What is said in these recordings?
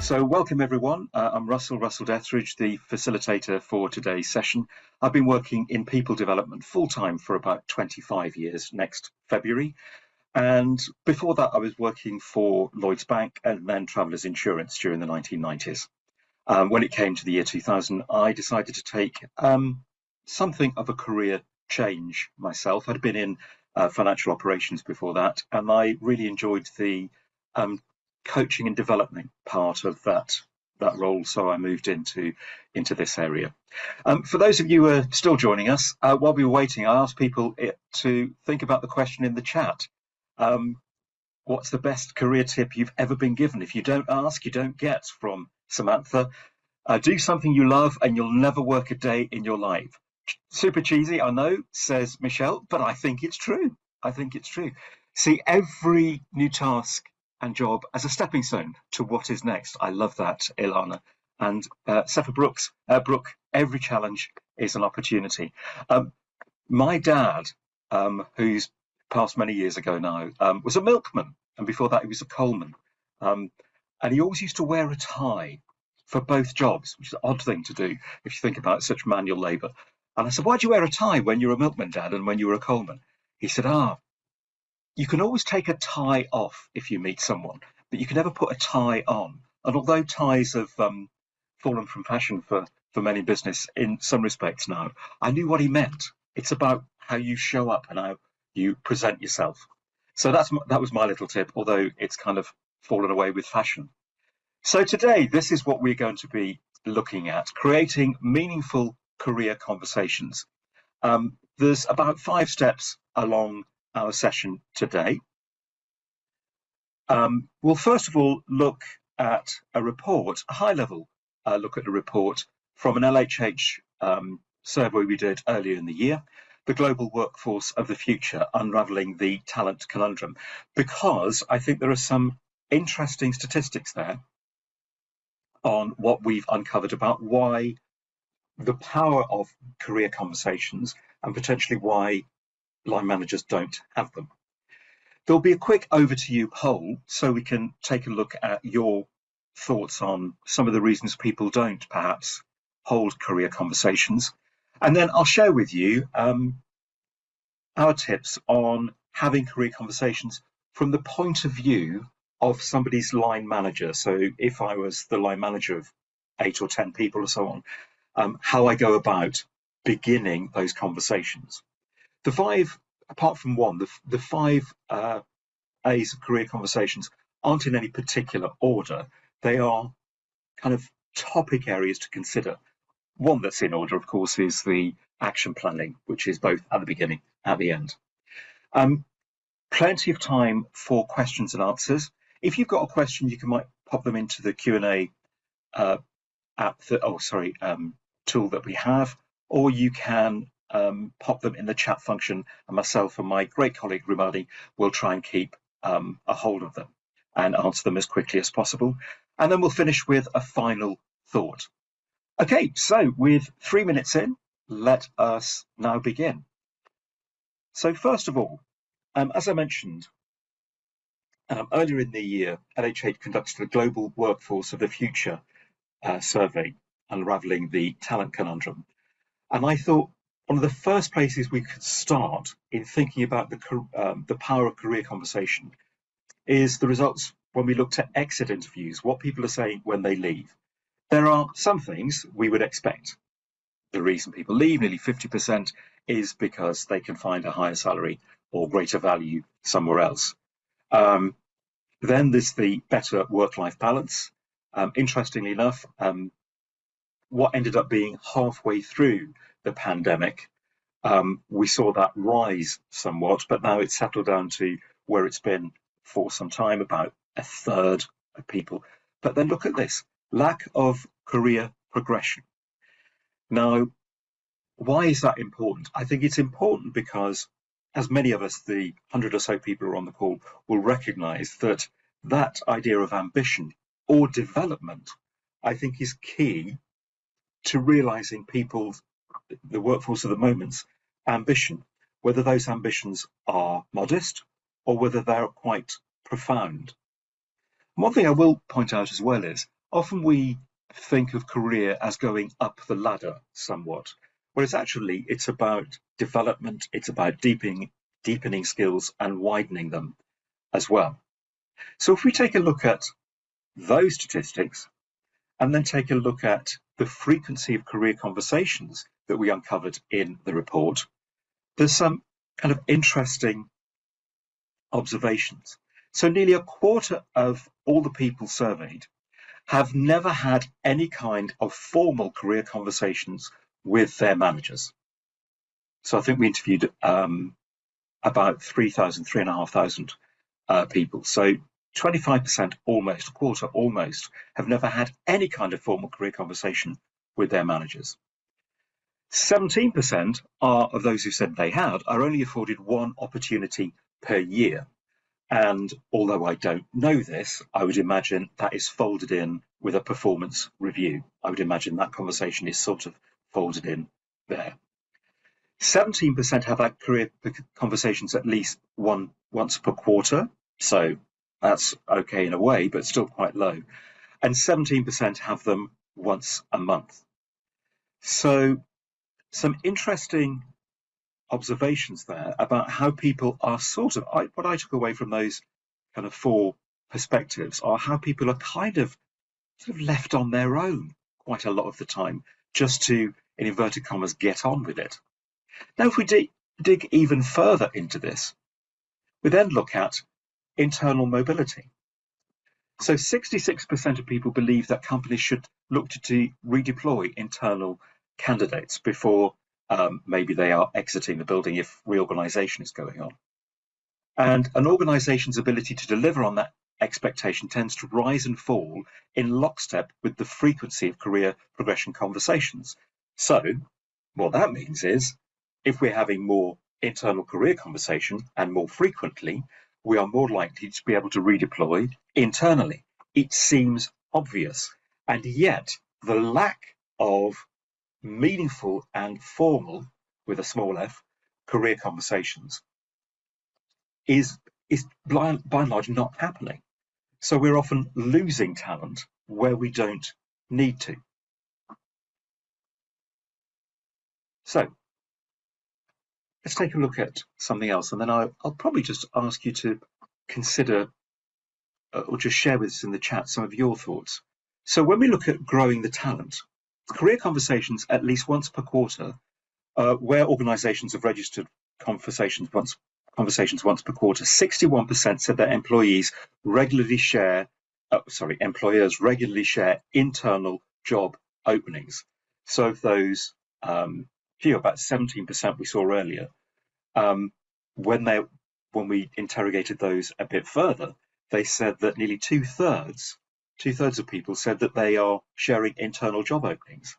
So welcome everyone. I'm Russell Dethridge, the facilitator for today's session. I've been working in people development full-time for about 25 years next February. And before that, I was working for Lloyds Bank and then Travelers Insurance during the 1990s. When it came to the year 2000, I decided to take something of a career change myself. I'd been in financial operations before that, and I really enjoyed the coaching and development part of that role, so I moved into this area. For those of you who are still joining us, while we were waiting, I asked people to think about the question in the chat. What's the best career tip you've ever been given? If you don't ask, you don't get, from Samantha. Do something you love and you'll never work a day in your life. Super cheesy, I know, says Michelle, but I think it's true. I think it's true. See every new task and job as a stepping stone to what is next. I love that, Ilana. And Sepha Brooke, every challenge is an opportunity. My dad, who's passed many years ago now, was a milkman, and before that he was a coalman. And he always used to wear a tie for both jobs, which is an odd thing to do if you think about such manual labour. And I said, why do you wear a tie when you're a milkman, Dad, and when you were a coalman? He said, you can always take a tie off if you meet someone, but you can never put a tie on. And although ties have fallen from fashion for many business in some respects now, I knew what he meant. It's about how you show up and how you present yourself. So that was my little tip, although it's kind of fallen away with fashion. So today, this is what we're going to be looking at: creating meaningful career conversations. There's about 5 steps along our session today. We'll first of all look at a report, a high-level look at a report from an LHH survey we did earlier in the year, the Global Workforce of the Future, Unraveling the Talent Conundrum, because I think there are some interesting statistics there on what we've uncovered about why the power of career conversations and potentially why line managers don't have them. There'll be a quick over to you poll so we can take a look at your thoughts on some of the reasons people don't perhaps hold career conversations. And then I'll share with you our tips on having career conversations from the point of view of somebody's line manager. So if I was the line manager of 8 or 10 people or so on, how I go about beginning those conversations. The 5, apart from one, the 5 A's of career conversations aren't in any particular order. They are kind of topic areas to consider. One that's in order, of course, is the action planning, which is both at the beginning and at the end. Plenty of time for questions and answers. If you've got a question, you might pop them into the Q&A tool that we have, or you can pop them in the chat function, and myself and my great colleague Rumani will try and keep a hold of them and answer them as quickly as possible. And then we'll finish with a final thought. Okay, so with 3 minutes in, let us now begin. So first of all, as I mentioned, earlier in the year, LHH conducted a Global Workforce of the Future survey, Unraveling the Talent Conundrum. And I thought one of the first places we could start in thinking about the power of career conversation is the results when we looked at exit interviews, what people are saying when they leave. There are some things we would expect. The reason people leave, nearly 50%, is because they can find a higher salary or greater value somewhere else. Then there's the better work-life balance. Interestingly enough, what ended up being halfway through the pandemic, we saw that rise somewhat, but now it's settled down to where it's been for some time, about a third of people. But then look at this, lack of career progression. Now, why is that important? I think it's important because, as many of us, the 100 or so people who are on the call, will recognise that that idea of ambition or development, I think, is key to realising people's, the workforce of the moment's ambition, whether those ambitions are modest or whether they're quite profound. One thing I will point out as well is, often we think of career as going up the ladder somewhat, whereas actually it's about development, it's about deepening skills and widening them as well. So if we take a look at those statistics and then take a look at the frequency of career conversations that we uncovered in the report, there's some kind of interesting observations. So nearly a quarter of all the people surveyed have never had any kind of formal career conversations with their managers. So I think we interviewed about 3,500 people. So 25%, almost, a quarter almost, have never had any kind of formal career conversation with their managers. 17% of those who said they had are only afforded one opportunity per year. And although I don't know this, I would imagine that is folded in with a performance review. I would imagine that conversation is sort of folded in there. 17% have had career conversations at least once per quarter. So that's okay in a way, but still quite low. And 17% have them once a month. So some interesting observations there about how people are sort of, what I took away from those kind of four perspectives are how people are kind of sort of left on their own quite a lot of the time, just to, in inverted commas, get on with it. Now, if we dig even further into this, we then look at internal mobility. So 66% of people believe that companies should look to redeploy internal candidates before maybe they are exiting the building if reorganization is going on. And an organization's ability to deliver on that expectation tends to rise and fall in lockstep with the frequency of career progression conversations. So what that means is if we're having more internal career conversation and more frequently, we are more likely to be able to redeploy internally. It seems obvious, and yet the lack of meaningful and formal, with a small f, career conversations is by and large not happening. So we're often losing talent where we don't need to. So let's take a look at something else, and then I'll probably just ask you to consider or just share with us in the chat some of your thoughts. So when we look at growing the talent, career conversations at least once per quarter, where organizations have registered conversations once per quarter, 61% said that employers regularly share internal job openings. So of those, about 17% we saw earlier, when we interrogated those a bit further, they said that nearly two-thirds of people said that they are sharing internal job openings.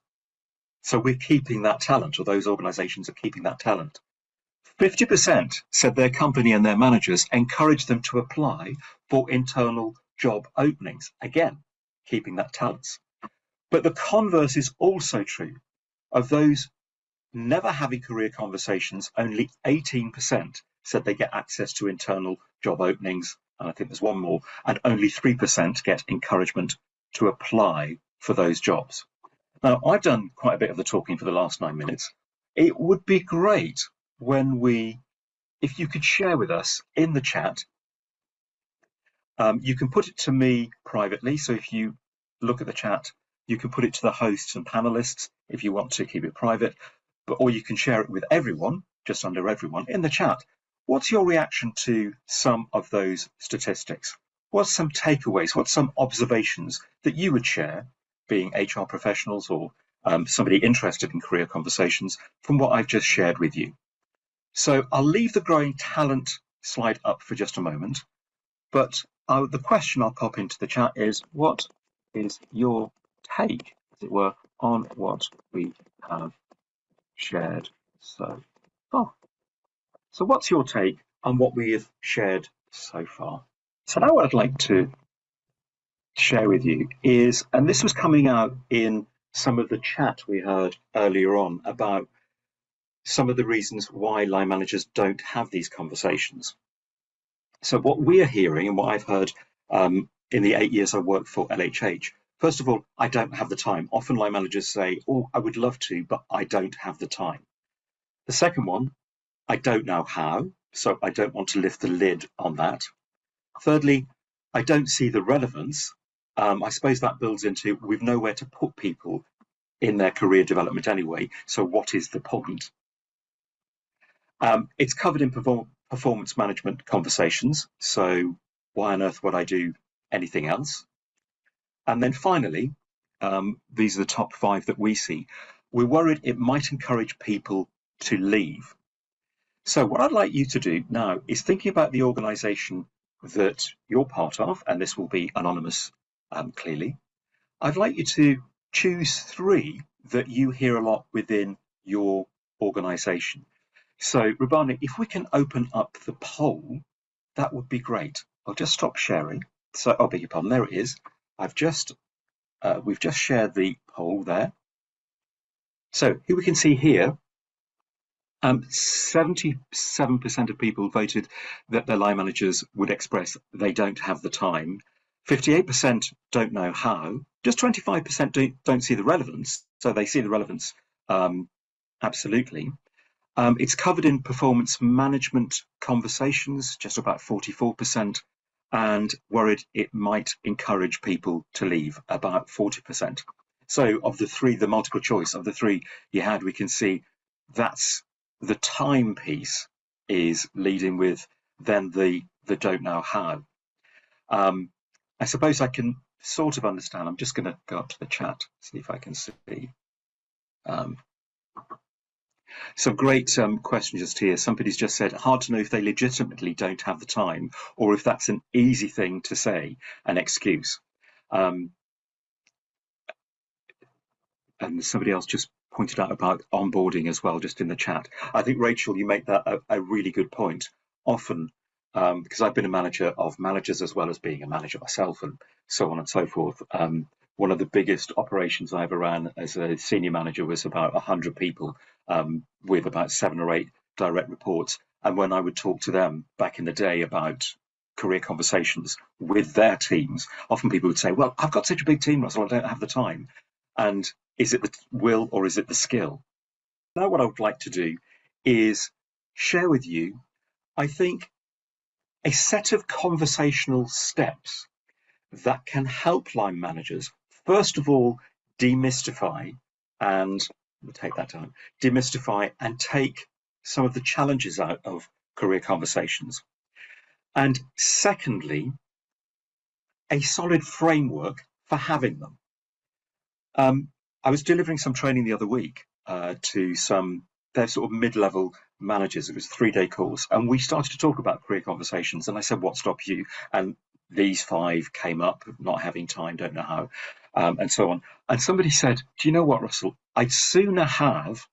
So we're keeping that talent, or those organizations are keeping that talent. 50% said their company and their managers encourage them to apply for internal job openings. Again, keeping that talent. But the converse is also true. Of those never having career conversations, only 18% said they get access to internal job openings, and I think there's one more, and only 3% get encouragement to apply for those jobs. Now, I've done quite a bit of the talking for the last 9 minutes. It would be great if you could share with us in the chat. You can put it to me privately, so if you look at the chat, you can put it to the hosts and panelists if you want to keep it private, or you can share it with everyone, just under everyone, in the chat. What's your reaction to some of those statistics? What's some takeaways? What's some observations that you would share, being HR professionals or somebody interested in career conversations, from what I've just shared with you? So I'll leave the growing talent slide up for just a moment, but the question I'll pop into the chat is, what is your take, as it were, on what we have shared so far? So what's your take on what we have shared so far? So now what I'd like to share with you is, and this was coming out in some of the chat we heard earlier on about some of the reasons why line managers don't have these conversations. So what we are hearing, and what I've heard in the 8 years I worked for LHH, First of all, I don't have the time. Often line managers say, oh, I would love to, but I don't have the time. The second one, I don't know how, so I don't want to lift the lid on that. Thirdly, I don't see the relevance. I suppose that builds into we've nowhere to put people in their career development anyway, so what is the point? It's covered in performance management conversations, so why on earth would I do anything else? And then finally, these are the top 5 that we see. We're worried it might encourage people to leave. So what I'd like you to do now is thinking about the organisation that you're part of, and this will be anonymous, clearly. I'd like you to choose 3 that you hear a lot within your organisation. So, Rubani, if we can open up the poll, that would be great. I'll just stop sharing. So, I'll beg your pardon, there it is. We've just shared the poll there. So here we can see here, 77% of people voted that their line managers would express they don't have the time. 58% don't know how. Just 25% don't see the relevance. So they see the relevance, absolutely. It's covered in performance management conversations, just about 44%. And worried it might encourage people to leave, about 40%. So of the 3, the multiple choice of the 3 you had, we can see that's the time piece is leading with then the don't know how. I suppose I can sort of understand. I'm just going to go up to the chat, see if I can see. Some great questions just here. Somebody's just said, hard to know if they legitimately don't have the time or if that's an easy thing to say, an excuse. And somebody else just pointed out about onboarding as well, just in the chat. I think, Rachel, you make that a really good point. Often, because I've been a manager of managers as well as being a manager myself and so on and so forth, one of the biggest operations I ever ran as a senior manager was about 100 people with about 7 or 8 direct reports. And when I would talk to them back in the day about career conversations with their teams, often people would say, well, I've got such a big team, Russell, I don't have the time. And is it the will or is it the skill? Now what I would like to do is share with you, I think, a set of conversational steps that can help line managers, first of all, demystify and we'll take that time, demystify and take some of the challenges out of career conversations. And secondly, a solid framework for having them. I was delivering some training the other week to some, they're sort of mid-level managers. It was a 3-day course, and we started to talk about career conversations. And I said, what stops you? And these 5 came up, not having time, don't know how, and so on. And somebody said, do you know what, Russell? I'd sooner have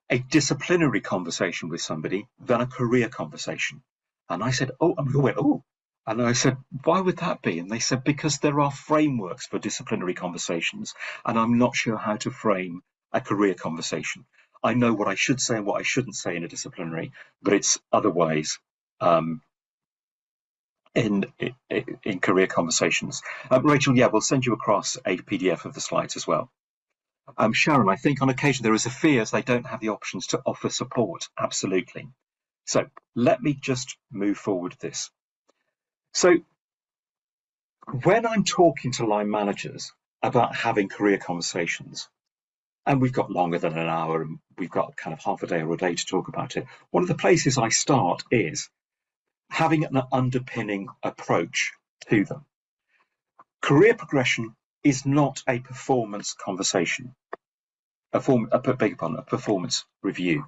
a disciplinary conversation with somebody than a career conversation. And I said, oh, and we all went, oh. And I said, why would that be? And they said, because there are frameworks for disciplinary conversations, and I'm not sure how to frame a career conversation. I know what I should say and what I shouldn't say in a disciplinary, but it's otherwise in career conversations. Rachel, yeah, we'll send you across a PDF of the slides as well. Sharon, I think on occasion there is a fear as they don't have the options to offer support. Absolutely. So let me just move forward this. So when I'm talking to line managers about having career conversations, and we've got longer than an hour and we've got kind of half a day or a day to talk about it, one of the places I start is having an underpinning approach to them. Career progression is not a performance conversation, a performance review.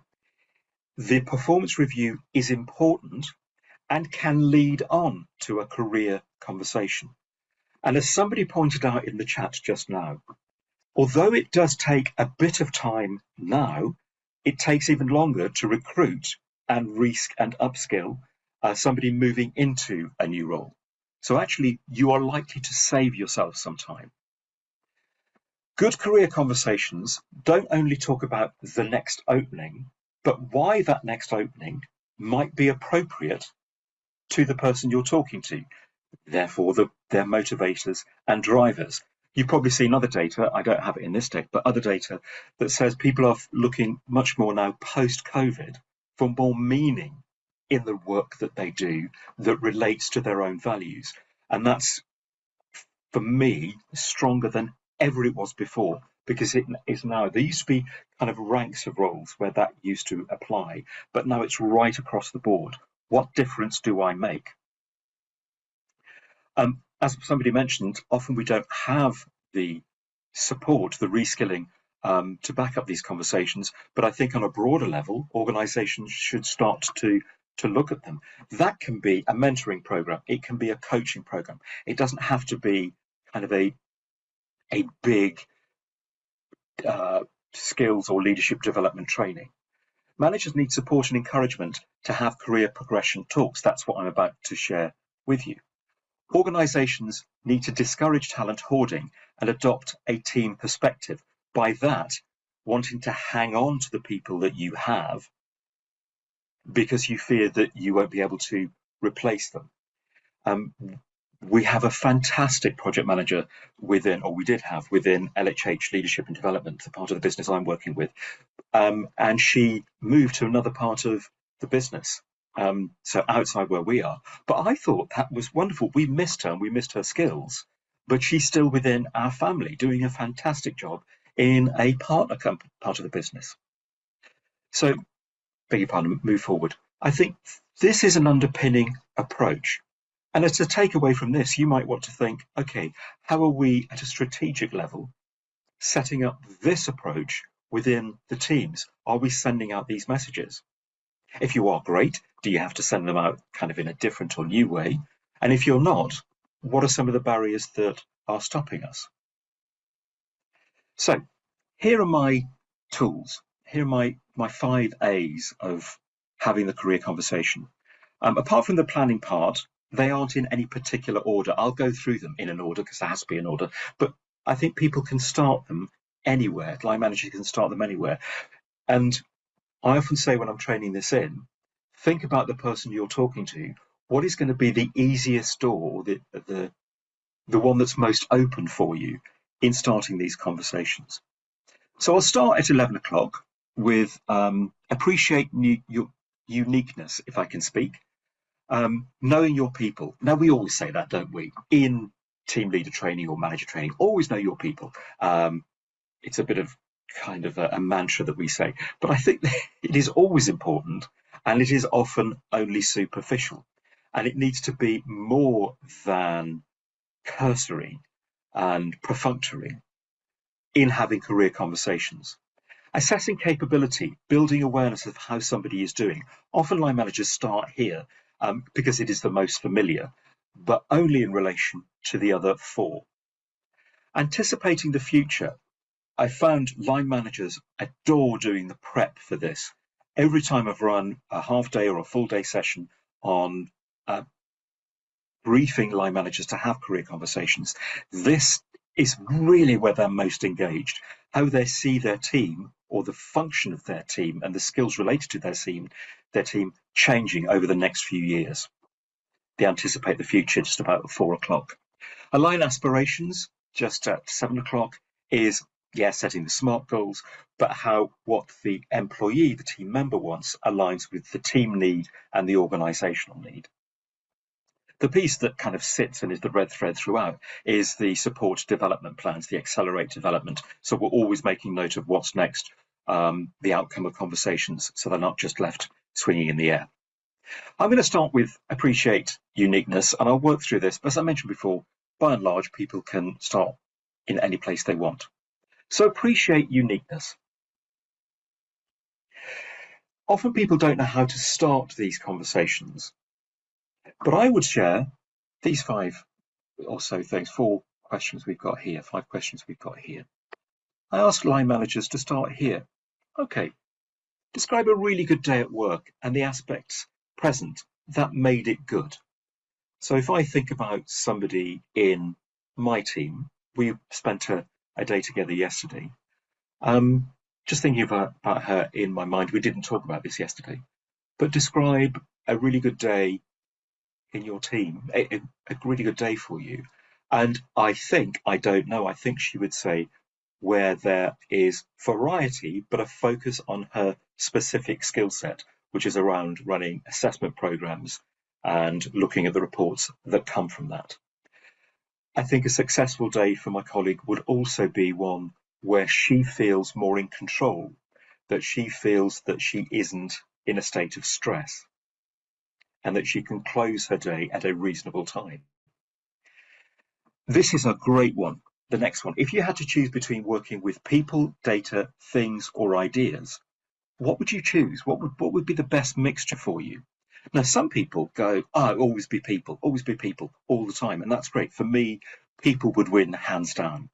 The performance review is important and can lead on to a career conversation. And as somebody pointed out in the chat just now, although it does take a bit of time now, it takes even longer to recruit and reskill and upskill somebody moving into a new role. So actually, you are likely to save yourself some time. Good career conversations don't only talk about the next opening, but why that next opening might be appropriate to the person you're talking to. therefore their motivators and drivers. You've probably seen other data, I don't have it in this deck, but other data that says people are looking much more now post-COVID for more meaning in the work that they do that relates to their own values. And that's, for me, stronger than ever it was before, because it is now, there used to be kind of ranks of roles where that used to apply, but now it's right across the board. What difference do I make? As somebody mentioned, often we don't have the support, the reskilling to back up these conversations. But I think on a broader level, organizations should start to look at them. That can be a mentoring program. It can be a coaching program. It doesn't have to be kind of a big skills or leadership development training. Managers need support and encouragement to have career progression talks. That's what I'm about to share with you. Organizations need to discourage talent hoarding and adopt a team perspective. By that, wanting to hang on to the people that you have because you fear that you won't be able to replace them. We have a fantastic project manager within, or we did have within LHH Leadership and Development, the part of the business I'm working with. And she moved to another part of the business. So outside where we are. But I thought that was wonderful. We missed her and we missed her skills, but she's still within our family doing a fantastic job in a partner part of the business. So, beg your pardon, move forward. I think this is an underpinning approach. And as a takeaway from this, you might want to think, okay, how are we at a strategic level setting up this approach within the teams? Are we sending out these messages? If you are, great. Do you have to send them out kind of in a different or new way? And if you're not, what are some of the barriers that are stopping us? So here are my tools. Here are my 5 A's of having the career conversation. Apart from the planning part, they aren't in any particular order. I'll go through them in an order because there has to be an order, but I think people can start them anywhere. Line managers can start them anywhere. And I often say when I'm training this in, think about the person you're talking to. What is going to be the easiest door, the one that's most open for you in starting these conversations? So I'll start at 11 o'clock with appreciate your uniqueness, if I can speak. Knowing your people. Now, we always say that, don't we? In team leader training or manager training, always know your people. It's a bit of kind of a mantra that we say, but I think it is always important, and it is often only superficial, and it needs to be more than cursory and perfunctory in having career conversations. Assessing capability, building awareness of how somebody is doing. Often line managers start here because it is the most familiar, but only in relation to the other 4. Anticipating the future. I found line managers adore doing the prep for this. Every time I've run a half day or a full day session on briefing line managers to have career conversations, this is really where they're most engaged, how they see their team or the function of their team and the skills related to their team changing over the next few years. They anticipate the future just about 4 o'clock. Align aspirations just at 7 o'clock is, setting the SMART goals, but how what the employee, the team member wants aligns with the team need and the organizational need. The piece that kind of sits and is the red thread throughout is the support development plans, the accelerate development. So we're always making note of what's next, the outcome of conversations, so they're not just left swinging in the air. I'm going to start with appreciate uniqueness, and I'll work through this. But as I mentioned before, by and large, people can start in any place they want. So appreciate uniqueness. Often people don't know how to start these conversations, but I would share these 5 or so things, 4 questions we've got here, 5 questions we've got here. I ask line managers to start here. Okay, describe a really good day at work and the aspects present that made it good. So if I think about somebody in my team, we spent a day together yesterday. Just thinking about her in my mind, we didn't talk about this yesterday, but describe a really good day in your team, a really good day for you? And I think, I don't know, I think she would say where there is variety, but a focus on her specific skill set, which is around running assessment programs and looking at the reports that come from that. I think a successful day for my colleague would also be one where she feels more in control, that she feels that she isn't in a state of stress, and that she can close her day at a reasonable time. This is a great one. The next one. If you had to choose between working with people, data, things, or ideas, what would you choose? What would be the best mixture for you? Now, some people go, oh, always be people all the time. And that's great. For me, people would win hands down.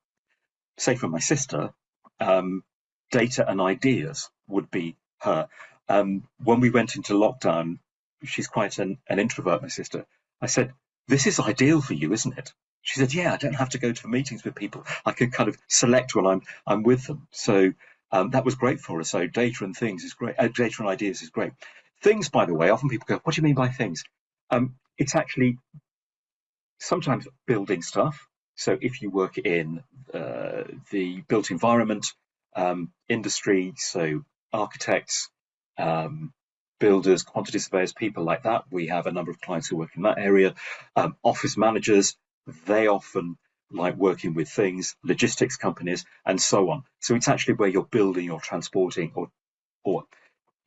Say for my sister, data and ideas would be her. When we went into lockdown, she's quite an introvert, my sister. I said, this is ideal for you, isn't it? She said, yeah, I don't have to go to meetings with people. I can kind of select when I'm with them. So that was great for us. So data and things is great. Data and ideas is great. Things, by the way, often people go, what do you mean by things? It's actually sometimes building stuff. So if you work in the built environment industry, so architects, builders, quantity surveyors, people like that, we have a number of clients who work in that area. Office managers, they often like working with things, logistics companies, and so on. So it's actually where you're building or transporting or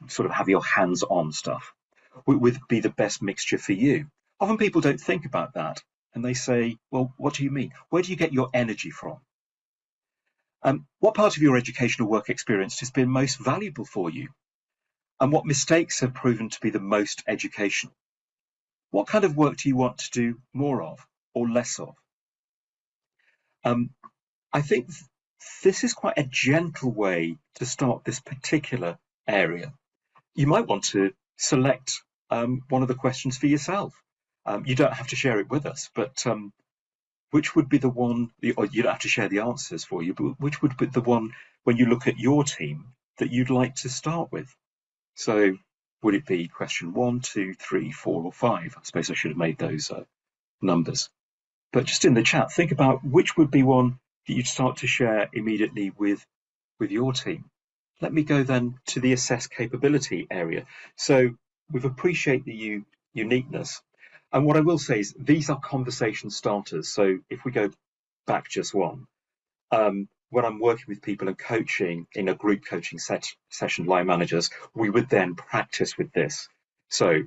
sort of have your hands on stuff would be the best mixture for you. Often people don't think about that and they say, well, what do you mean? Where do you get your energy from? What part of your educational work experience has been most valuable for you? And what mistakes have proven to be the most educational? What kind of work do you want to do more of or less of? I think this is quite a gentle way to start this particular area. You might want to select one of the questions for yourself. You don't have to share it with us, but which would be the one, or you don't have to share the answers for you, but which would be the one when you look at your team that you'd like to start with? So would it be question 1, 2, 3, 4, or 5? I suppose I should have made those numbers. But just in the chat, think about which would be one that you'd start to share immediately with your team. Let me go then to the assess capability area. So we've appreciated the uniqueness. And what I will say is these are conversation starters. So if we go back just one, when I'm working with people and coaching in a group coaching session, line managers, we would then practice with this. So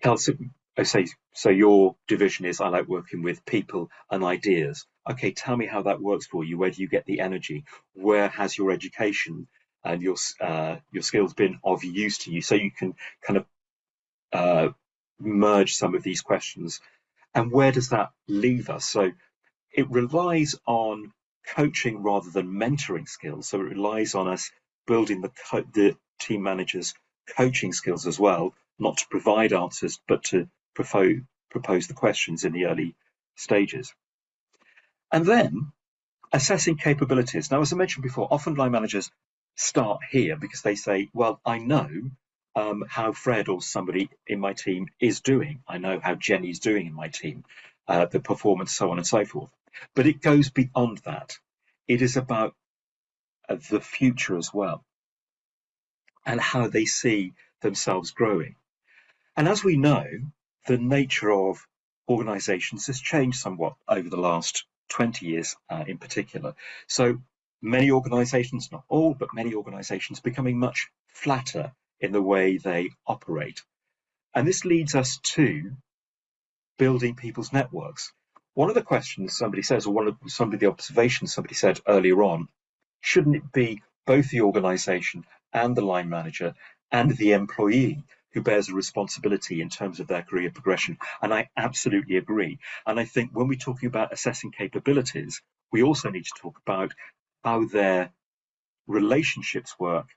Kelsey, I say, so your division is I like working with people and ideas. Okay, tell me how that works for you. Where do you get the energy? Where has your education and your skills been of use to you? So you can kind of merge some of these questions. And where does that leave us? So it relies on coaching rather than mentoring skills. So it relies on us building the team managers' coaching skills as well, not to provide answers, but to propose the questions in the early stages. And then assessing capabilities. Now, as I mentioned before, often line managers start here because they say, well, I know how Fred or somebody in my team is doing. I know how Jenny's doing in my team, the performance, so on and so forth. But it goes beyond that. It is about the future as well and how they see themselves growing. And as we know, the nature of organizations has changed somewhat over the last 20 years in particular. So many organizations, not all, but many organizations becoming much flatter in the way they operate. And this leads us to building people's networks. One of the questions somebody says, or some of the observations somebody said earlier on, shouldn't it be both the organization and the line manager and the employee who bears a responsibility in terms of their career progression? And I absolutely agree. And I think when we're talking about assessing capabilities, we also need to talk about how their relationships work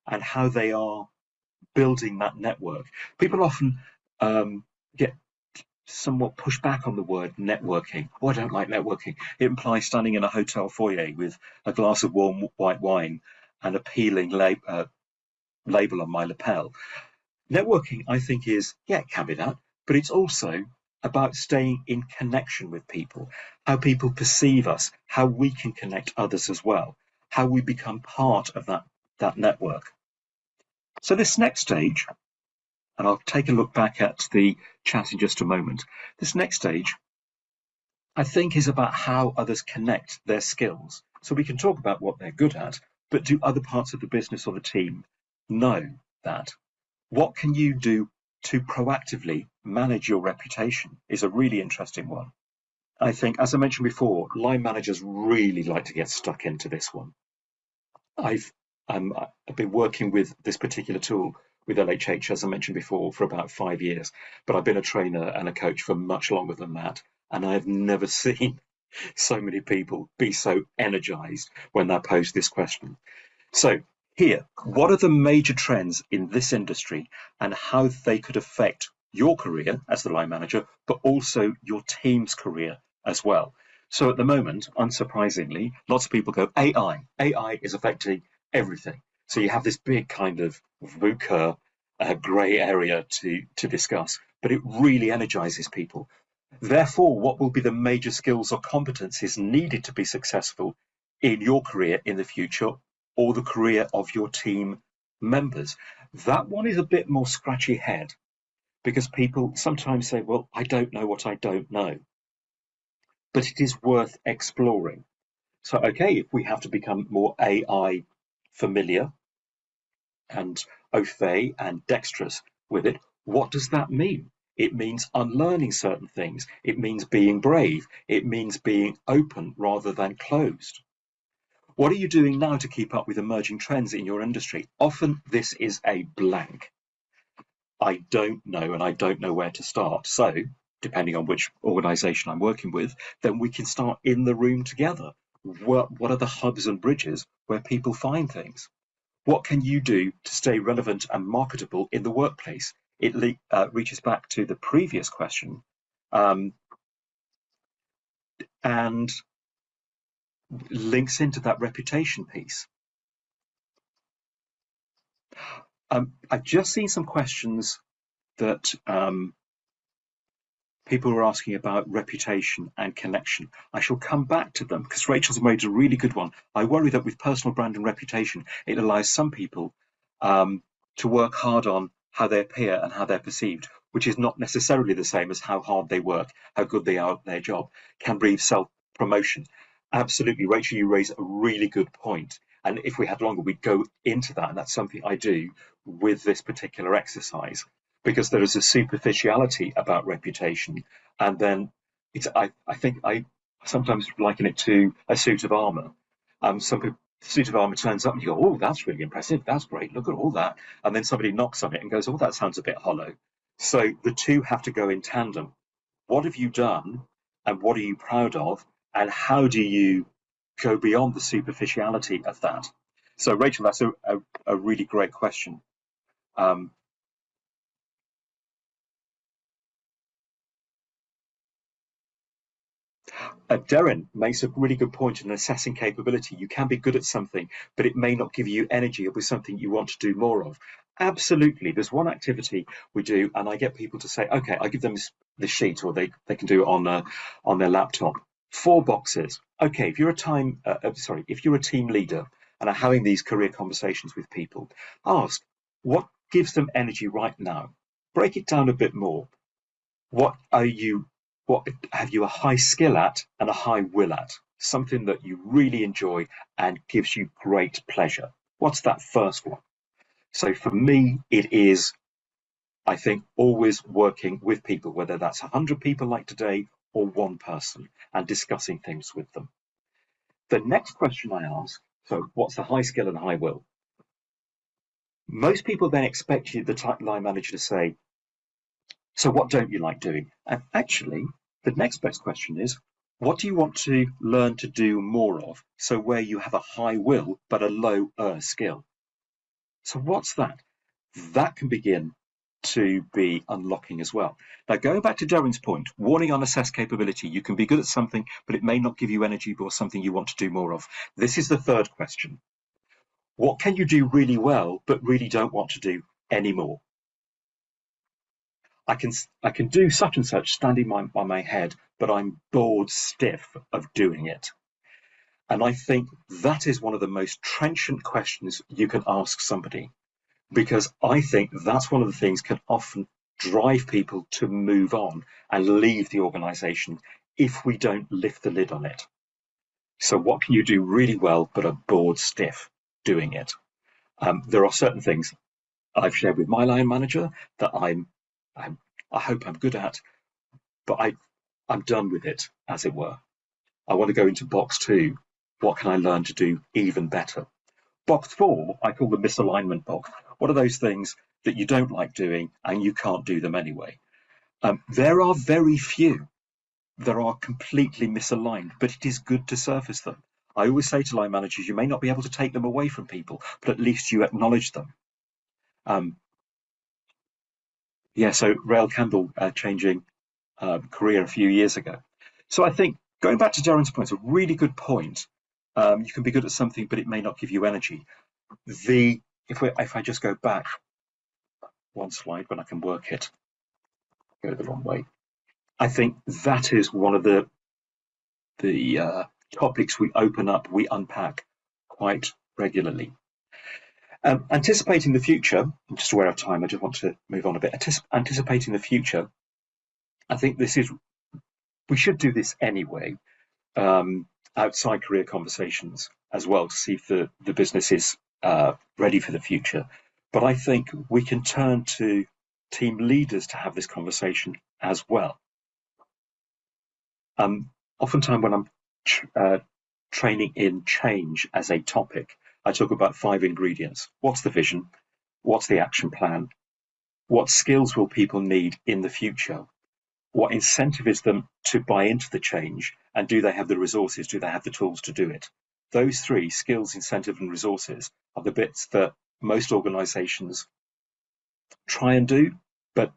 and how they are building that network. People often get somewhat pushed back on the word networking. Oh, I don't like networking. It implies standing in a hotel foyer with a glass of warm white wine and a peeling label on my lapel. Networking, I think, is, yeah, it can be that, but it's also about staying in connection with people, how people perceive us, how we can connect others as well, how we become part of that network. So this next stage, and I'll take a look back at the chat in just a moment, this next stage, I think, is about how others connect their skills. So we can talk about what they're good at, but do other parts of the business or the team know that? What can you do to proactively manage your reputation is a really interesting one. I think, as I mentioned before, line managers really like to get stuck into this one. I've been working with this particular tool with LHH, as I mentioned before, for about 5 years, but I've been a trainer and a coach for much longer than that, and I've never seen so many people be so energized when they pose this question. So here, what are the major trends in this industry and how they could affect your career as the line manager, but also your team's career as well? So at the moment, unsurprisingly, lots of people go, AI. AI is affecting everything. So you have this big kind of VUCA grey area to discuss, but it really energizes people. Therefore, what will be the major skills or competencies needed to be successful in your career in the future or the career of your team members? That one is a bit more scratchy head because people sometimes say, well, I don't know what I don't know. But it is worth exploring. So, okay, if we have to become more AI familiar and au fait and dexterous with it, what does that mean? It means unlearning certain things. It means being brave. It means being open rather than closed. What are you doing now to keep up with emerging trends in your industry? Often this is a blank. I don't know, and I don't know where to start. So, depending on which organization I'm working with, then we can start in the room together. What are the hubs and bridges where people find things? What can you do to stay relevant and marketable in the workplace? It reaches back to the previous question and links into that reputation piece. I've just seen some questions that people were asking about reputation and connection. I shall come back to them because Rachel's made a really good one. I worry that with personal brand and reputation, it allows some people to work hard on how they appear and how they're perceived, which is not necessarily the same as how hard they work, how good they are at their job, can breed self-promotion. Absolutely, Rachel, you raise a really good point. And if we had longer, we'd go into that. And that's something I do with this particular exercise, because there is a superficiality about reputation. And then I think I sometimes liken it to a suit of armor. Some people, suit of armor turns up and you go, oh, that's really impressive. That's great. Look at all that. And then somebody knocks on it and goes, oh, that sounds a bit hollow. So the two have to go in tandem. What have you done and what are you proud of? And how do you go beyond the superficiality of that? So, Rachel, that's a really great question. Darren makes a really good point in assessing capability. You can be good at something, but it may not give you energy. It'll be something you want to do more of. Absolutely. There's one activity we do, and I get people to say, okay, I give them this sheet, or they can do it on their laptop. 4 boxes. Okay, if you're if you're a team leader and are having these career conversations with people, ask what gives them energy right now. Break it down a bit more. What have you a high skill at and a high will at? Something that you really enjoy and gives you great pleasure. What's that first one? So for me, it is, I think, always working with people, whether that's 100 people like today or one person, and discussing things with them. The next question I ask, so what's the high skill and high will? Most people then expect you, the line manager, to say, so what don't you like doing? And actually, the next best question is, what do you want to learn to do more of? So where you have a high will, but a low skill. So what's that? That can begin to be unlocking as well. Now, going back to Darren's point, warning on assessed capability, you can be good at something, but it may not give you energy or something you want to do more of. This is the third question. What can you do really well, but really don't want to do anymore? I can do such and such standing on my head, but I'm bored stiff of doing it. And I think that is one of the most trenchant questions you can ask somebody, because I think that's one of the things can often drive people to move on and leave the organization if we don't lift the lid on it. So what can you do really well but are bored stiff doing it? There are certain things I've shared with my line manager that I hope I'm good at, but I'm done with it, as it were. I want to go into box 2. What can I learn to do even better? Box 4, I call the misalignment box. What are those things that you don't like doing and you can't do them anyway? There are very few that are completely misaligned, but it is good to surface them. I always say to line managers, you may not be able to take them away from people, but at least you acknowledge them. So Rael Campbell changing career a few years ago. So I think going back to Darren's point, a really good point. You can be good at something, but it may not give you energy. If I just go back one slide when I can work it, go the wrong way. I think that is one of the topics we open up, we unpack quite regularly. Anticipating the future, I'm just aware of time, I just want to move on a bit. Anticipating the future, I think we should do this anyway, outside career conversations as well, to see if the business is ready for the future. But I think we can turn to team leaders to have this conversation as well. Oftentimes when I'm training in change as a topic, I talk about 5 ingredients. What's the vision? What's the action plan? What skills will people need in the future? What incentives them to buy into the change? And do they have the resources? Do they have the tools to do it? Those 3, skills, incentive, and resources, are the bits that most organizations try and do, but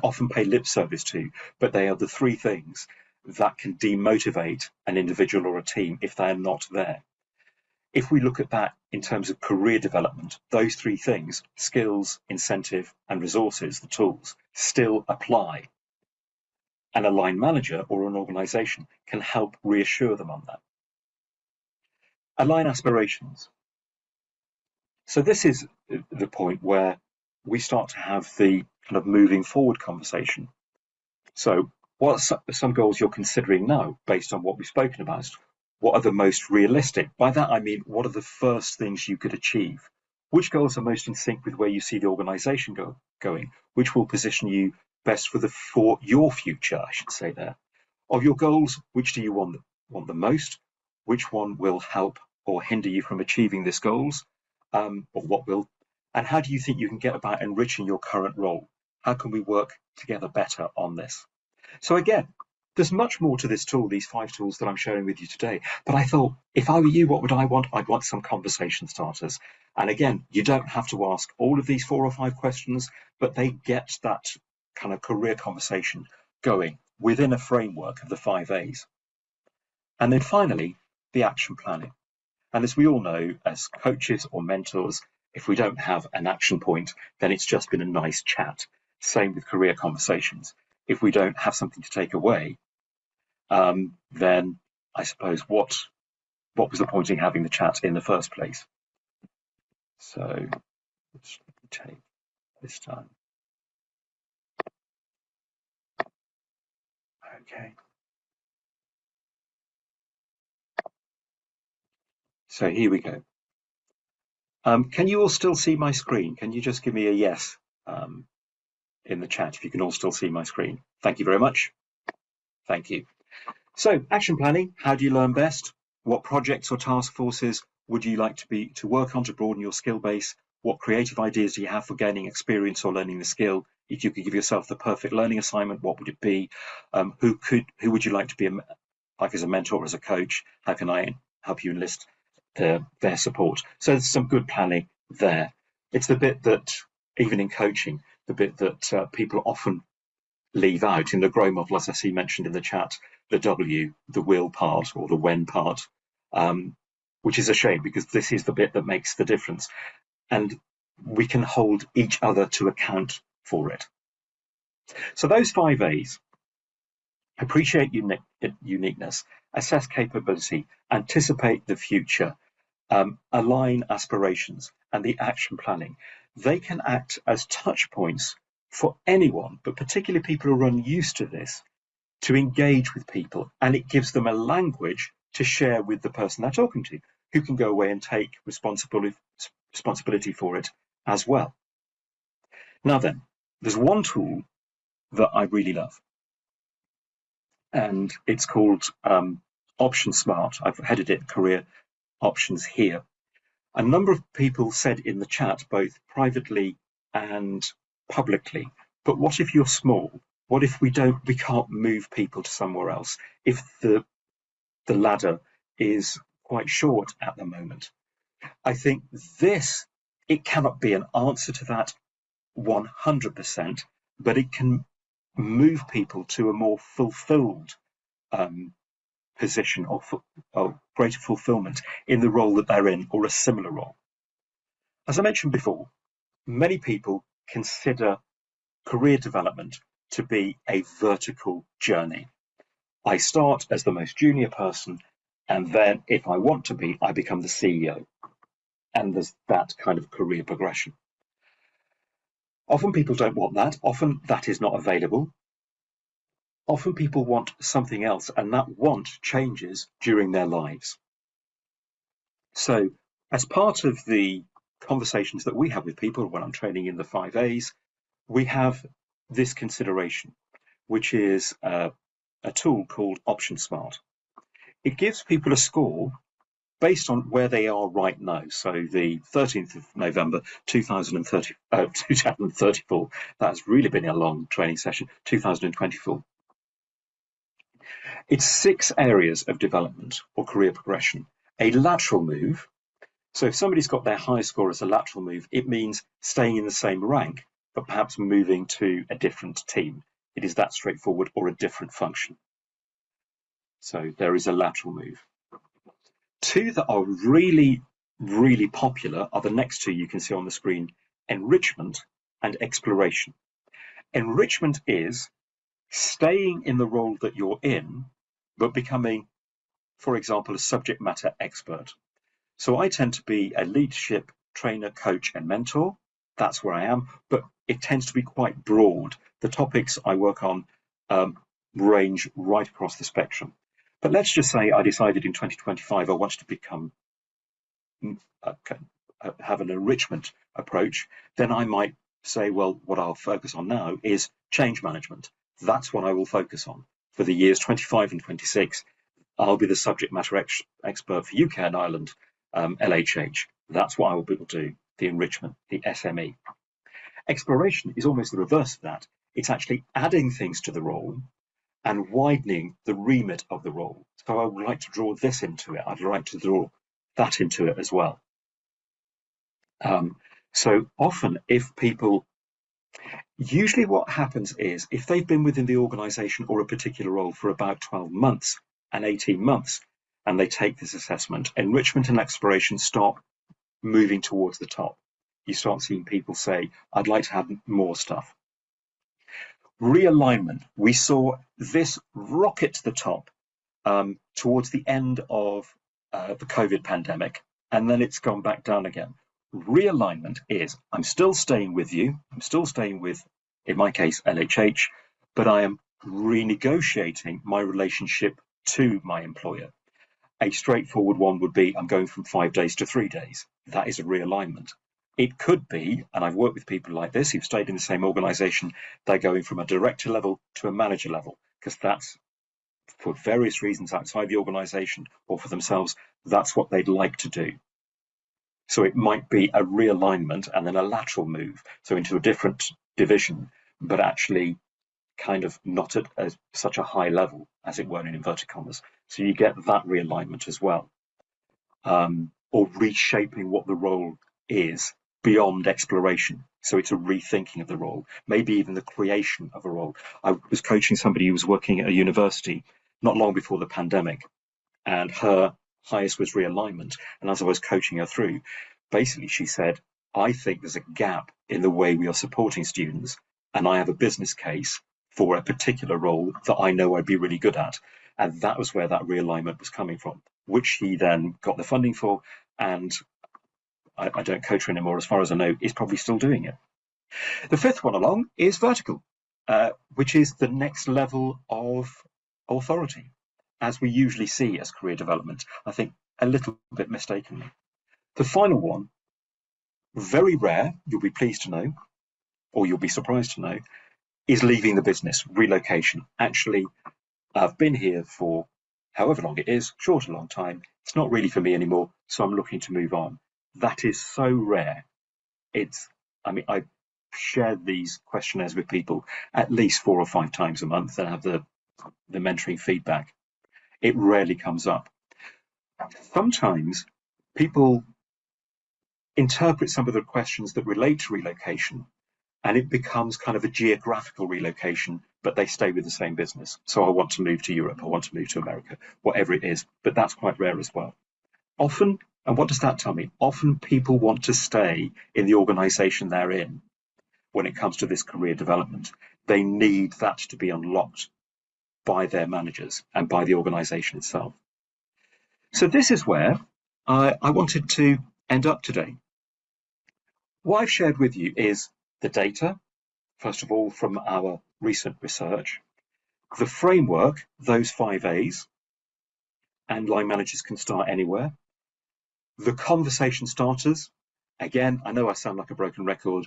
often pay lip service to. But they are the 3 things that can demotivate an individual or a team if they are not there. If we look at that in terms of career development, those 3 things, skills, incentive, and resources, the tools, still apply. And a line manager or an organization can help reassure them on that. Align aspirations. So this is the point where we start to have the kind of moving forward conversation. So what are some goals you're considering now based on what we've spoken about? What are the most realistic? By that, I mean, what are the first things you could achieve? Which goals are most in sync with where you see the organization going? Which will position you best for your future, I should say there. Of your goals, which do you want the most? Which one will help or hinder you from achieving these goals? Or what will? And how do you think you can get about enriching your current role? How can we work together better on this? So again, there's much more to this tool, these 5 tools that I'm sharing with you today. But I thought, if I were you, what would I want? I'd want some conversation starters. And again, you don't have to ask all of these 4 or 5 questions, but they get that kind of career conversation going within a framework of the 5 A's. And then finally, the action planning. And as we all know, as coaches or mentors, if we don't have an action point, then it's just been a nice chat. Same with career conversations. If we don't have something to take away, then I suppose what was the point in having the chat in the first place? So let's take this time. Okay. So here we go. Can you all still see my screen? Can you just give me a yes in the chat if you can all still see my screen? Thank you very much. Thank you. So action planning, how do you learn best? What projects or task forces would you like to work on to broaden your skill base? What creative ideas do you have for gaining experience or learning the skill? If you could give yourself the perfect learning assignment, what would it be? Who would you like to be like as a mentor or as a coach? How can I help you enlist their support? So there's some good planning there. It's the bit that, even in coaching, the bit that people often leave out in the GROW model, as I see mentioned in the chat, the W, the will part, or the when part, which is a shame because this is the bit that makes the difference. And we can hold each other to account for it. So those 5 A's: appreciate uniqueness, assess capability, anticipate the future, align aspirations, and the action planning. They can act as touch points for anyone, but particularly people who are unused to this, to engage with people, and it gives them a language to share with the person they're talking to, who can go away and take responsibility for it as well. Now then, there's one tool that I really love, and it's called Option Smart. I've headed it Career Options here. A number of people said in the chat, both privately and publicly, but what if you're small? What if we can't move people to somewhere else? If the ladder is quite short at the moment? I think it cannot be an answer to that 100%, but it can move people to a more fulfilled position or greater fulfillment in the role that they're in, or a similar role. As I mentioned before, many people consider career development to be a vertical journey. I start as the most junior person, and then if I want to be, I become the CEO. And there's that kind of career progression. Often people don't want that. Often that is not available. Often people want something else, and that want changes during their lives. So as part of the conversations that we have with people when I'm training in the 5As, we have this consideration, which is a tool called Option Smart. It gives people a score based on where they are right now. So the 13th of November 2034, that's really been a long training session, 2024. It's 6 areas of development or career progression. A lateral move. So if somebody's got their high score as a lateral move, it means staying in the same rank, but perhaps moving to a different team. It is that straightforward, or a different function. So there is a lateral move. 2 that are really, really popular are the next 2 you can see on the screen: enrichment and exploration. Enrichment is staying in the role that you're in, but becoming, for example, a subject matter expert. So I tend to be a leadership trainer, coach, and mentor. That's where I am, but it tends to be quite broad. The topics I work on range right across the spectrum. But let's just say I decided in 2025 I wanted to become have an enrichment approach. Then I might say, well, what I'll focus on now is change management. That's what I will focus on for the years 25 and 26. I'll be the subject matter expert for UK and Ireland, LHH. That's what I will be able to do, the enrichment, the SME. Exploration is almost the reverse of that. It's actually adding things to the role and widening the remit of the role. So I would like to draw this into it. I'd like to draw that into it as well. So often usually what happens is, if they've been within the organisation or a particular role for about 12 months and 18 months, and they take this assessment, enrichment and exploration start moving towards the top. You start seeing people say, I'd like to have more stuff. Realignment, we saw this rocket to the top towards the end of the COVID pandemic, and then it's gone back down again. Realignment is, I'm still staying with you, I'm still staying with, in my case, LHH, but I am renegotiating my relationship to my employer. A straightforward one would be, I'm going from 5 days to 3 days. That is a realignment. It could be, and I've worked with people like this who've stayed in the same organisation, they're going from a director level to a manager level, because that's, for various reasons outside the organisation or for themselves, that's what they'd like to do. So it might be a realignment and then a lateral move, so into a different division, but actually kind of not at such a high level, as it were, in inverted commas. So you get that realignment as well, or reshaping what the role is beyond exploration. So it's a rethinking of the role, maybe even the creation of a role. I was coaching somebody who was working at a university not long before the pandemic, and her highest was realignment. And as I was coaching her through, basically she said, I think there's a gap in the way we are supporting students, and I have a business case for a particular role that I know I'd be really good at. And that was where that realignment was coming from, which he then got the funding for. And I don't coach her anymore, as far as I know, is probably still doing it. The fifth one along is vertical, which is the next level of authority, as we usually see as career development, I think a little bit mistakenly. The final one, very rare, you'll be pleased to know, or you'll be surprised to know, is leaving the business, relocation. Actually, I've been here for however long it is, short or long time. It's not really for me anymore, so I'm looking to move on. That is so rare. I share these questionnaires with people at least 4 or 5 times a month and have the mentoring feedback. It rarely comes up. Sometimes people interpret some of the questions that relate to relocation, and it becomes kind of a geographical relocation, but they stay with the same business. So I want to move to Europe, I want to move to America, whatever it is, but that's quite rare as well. Often, and what does that tell me? Often people want to stay in the organization they're in when it comes to this career development. They need that to be unlocked by their managers and by the organization itself. So this is where I wanted to end up today. What I've shared with you is the data, first of all, from our recent research, the framework, those 5 A's, and line managers can start anywhere. The conversation starters, again, I know I sound like a broken record.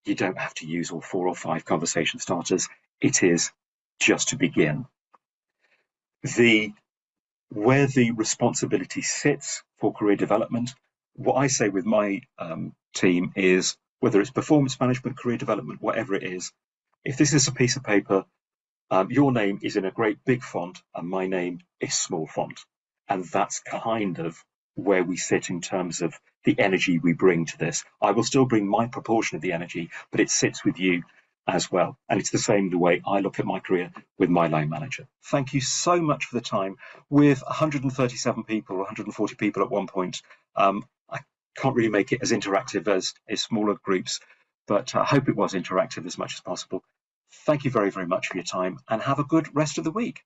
You don't have to use all 4 or 5 conversation starters. It is just to begin. Where the responsibility sits for career development, what I say with my team is, whether it's performance management, career development, whatever it is, if this is a piece of paper, your name is in a great big font and my name is small font. And that's kind of where we sit in terms of the energy we bring to this. I will still bring my proportion of the energy, but it sits with you as well. And it's the same the way I look at my career with my line manager. Thank you so much for the time. With 137 people, 140 people at one point, I can't really make it as interactive as smaller groups, but I hope it was interactive as much as possible. Thank you very, very much for your time, and have a good rest of the week.